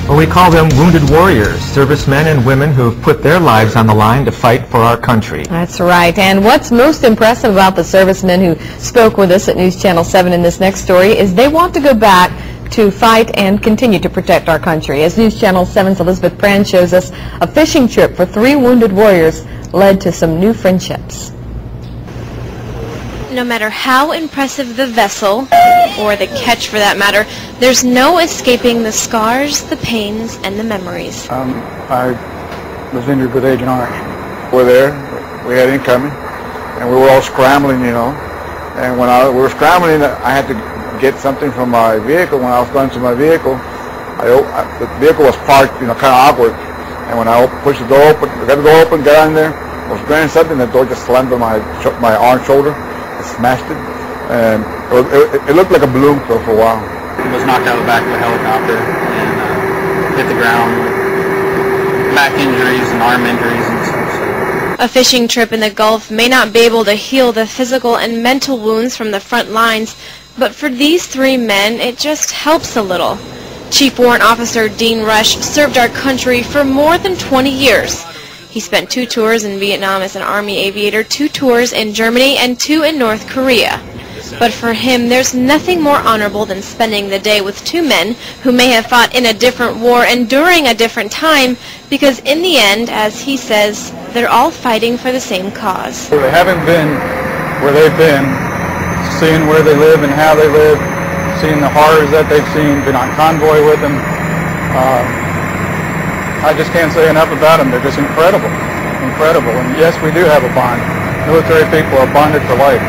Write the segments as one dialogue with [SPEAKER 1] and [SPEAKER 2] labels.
[SPEAKER 1] Well, we call them wounded warriors, servicemen and women who have put their lives on the line to fight for our country.
[SPEAKER 2] That's right. And what's most impressive about the servicemen who spoke with us at News Channel 7 in this next story is they want to go back to fight and continue to protect our country. As News Channel 7's Elizabeth Brand shows us, a fishing trip for 3 wounded warriors led to some new friendships.
[SPEAKER 3] No matter how impressive the vessel, or the catch for that matter, there's no escaping the scars, the pains, and the memories.
[SPEAKER 4] I was injured with Agent Orange. We're there, we had incoming, and we were all scrambling, you know. And when we were scrambling, I had to get something from my vehicle. When I was going to my vehicle, the vehicle was parked, you know, kind of awkward. And when I pushed the door open, I got the door open, got in there, I was grabbing something, the door just slammed on my arm shoulder. Smashed it, and it looked like a balloon for a while.
[SPEAKER 5] He was knocked out of the back of the helicopter and hit the ground with back injuries and arm injuries and stuff.
[SPEAKER 3] A fishing trip in the Gulf may not be able to heal the physical and mental wounds from the front lines, but for these 3 men, it just helps a little. Chief Warrant Officer Dean Rush served our country for more than 20 years. He spent 2 tours in Vietnam as an Army aviator, 2 tours in Germany, and 2 in North Korea. But for him, there's nothing more honorable than spending the day with 2 men who may have fought in a different war and during a different time, because in the end, as he says, they're all fighting for the same cause.
[SPEAKER 4] They haven't been where they've been, seeing where they live and how they live, seeing the horrors that they've seen, been on convoy with them. I just can't say enough about them. They're just incredible, incredible. And yes, we do have a bond. Military people are bonded for life.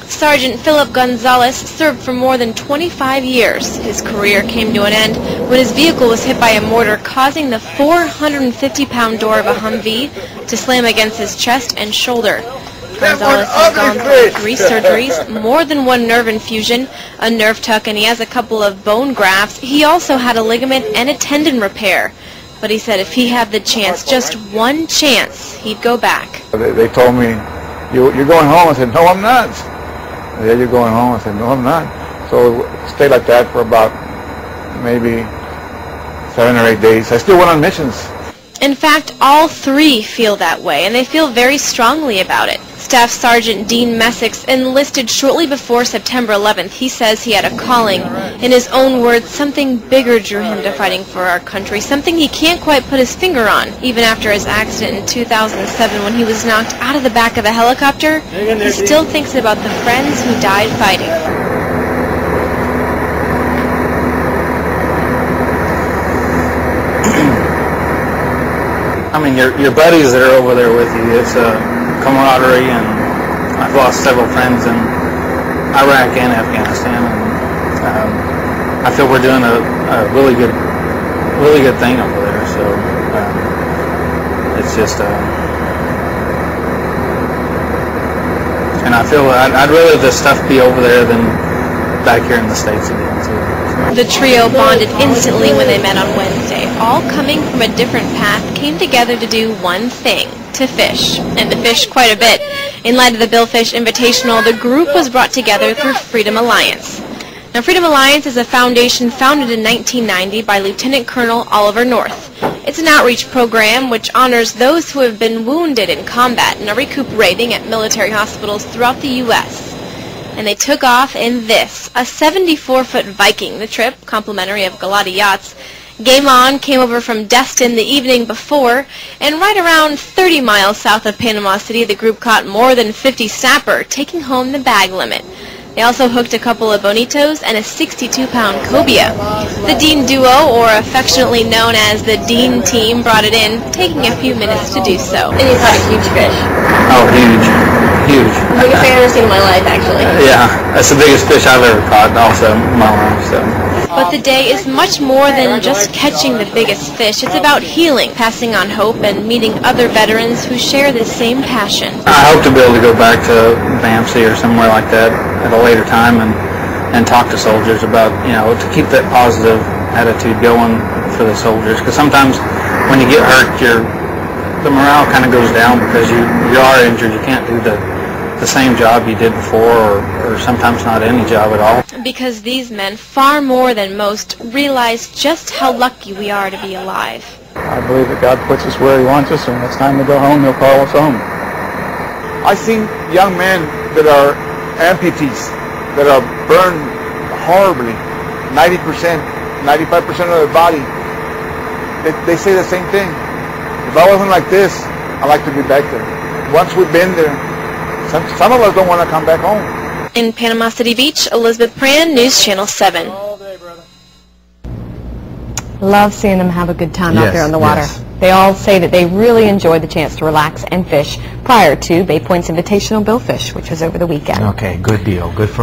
[SPEAKER 3] Sergeant Philip Gonzalez served for more than 25 years. His career came to an end when his vehicle was hit by a mortar, causing the 450-pound door of a Humvee to slam against his chest and shoulder. Gonzalez has gone through 3 surgeries, more than 1 nerve infusion, a nerve tuck, and he has a couple of bone grafts. He also had a ligament and a tendon repair. But he said if he had the chance, just 1 chance, he'd go back.
[SPEAKER 4] They told me, you're going home. I said, no, I'm not. Yeah, you're going home. I said, no, I'm not. So it stayed like that for about maybe 7 or 8 days. I still went on missions.
[SPEAKER 3] In fact, all 3 feel that way, and they feel very strongly about it. Staff Sergeant Dean Messick enlisted shortly before September 11th. He says he had a calling. In his own words, something bigger drew him to fighting for our country, something he can't quite put his finger on. Even after his accident in 2007 when he was knocked out of the back of a helicopter, he still thinks about the friends who died fighting.
[SPEAKER 5] I mean, your buddies that are over there with you, it's camaraderie, and I've lost several friends in Iraq and Afghanistan, and I feel we're doing a really good thing over there. So it's just, and I feel I'd rather this stuff be over there than back here in the States again too.
[SPEAKER 3] The trio bonded instantly when they met on Wednesday. All coming from a different path, came together to do one thing, to fish, and to fish quite a bit. In light of the Billfish Invitational, the group was brought together through Freedom Alliance. Now, Freedom Alliance is a foundation founded in 1990 by Lieutenant Colonel Oliver North. It's an outreach program which honors those who have been wounded in combat and are recuperating at military hospitals throughout the U.S. And they took off in this, a 74-foot Viking. The trip, complimentary of Galati yachts, Game On came over from Destin the evening before, and right around 30 miles south of Panama City, the group caught more than 50 snapper, taking home the bag limit. They also hooked a couple of bonitos and a 62-pound cobia. The Dean duo, or affectionately known as the Dean team, brought it in, taking a few minutes to do so.
[SPEAKER 2] And you caught a huge fish.
[SPEAKER 5] Oh, huge. Huge.
[SPEAKER 2] The biggest thing I've ever seen in my life, actually.
[SPEAKER 5] Yeah, that's the biggest fish I've ever caught also in my life. So.
[SPEAKER 3] But the day is much more than just catching the biggest fish. It's about healing, passing on hope, and meeting other veterans who share the same passion.
[SPEAKER 5] I hope to be able to go back to BAMC or somewhere like that at a later time and talk to soldiers about, you know, to keep that positive attitude going for the soldiers. Because sometimes when you get hurt, the morale kind of goes down because you are injured. You can't do the same job you did before, or sometimes not any job at all.
[SPEAKER 3] because these men, far more than most, realize just how lucky we are to be alive.
[SPEAKER 6] I believe that God puts us where He wants us, and when it's time to go home, He'll call us home.
[SPEAKER 4] I've seen young men that are amputees, that are burned horribly, 90%, 95% of their body. They say the same thing. If I wasn't like this, I'd like to be back there. Once we've been there, some of us don't want to come back home.
[SPEAKER 3] In Panama City Beach, Elizabeth Pran, News Channel 7.
[SPEAKER 2] Love seeing them have a good time out
[SPEAKER 1] Yes,
[SPEAKER 2] there on the water.
[SPEAKER 1] yes.
[SPEAKER 2] They all say that they really enjoy the chance to relax and fish prior to Bay Point's Invitational Billfish, which was over the weekend.
[SPEAKER 1] Okay, good deal. Good for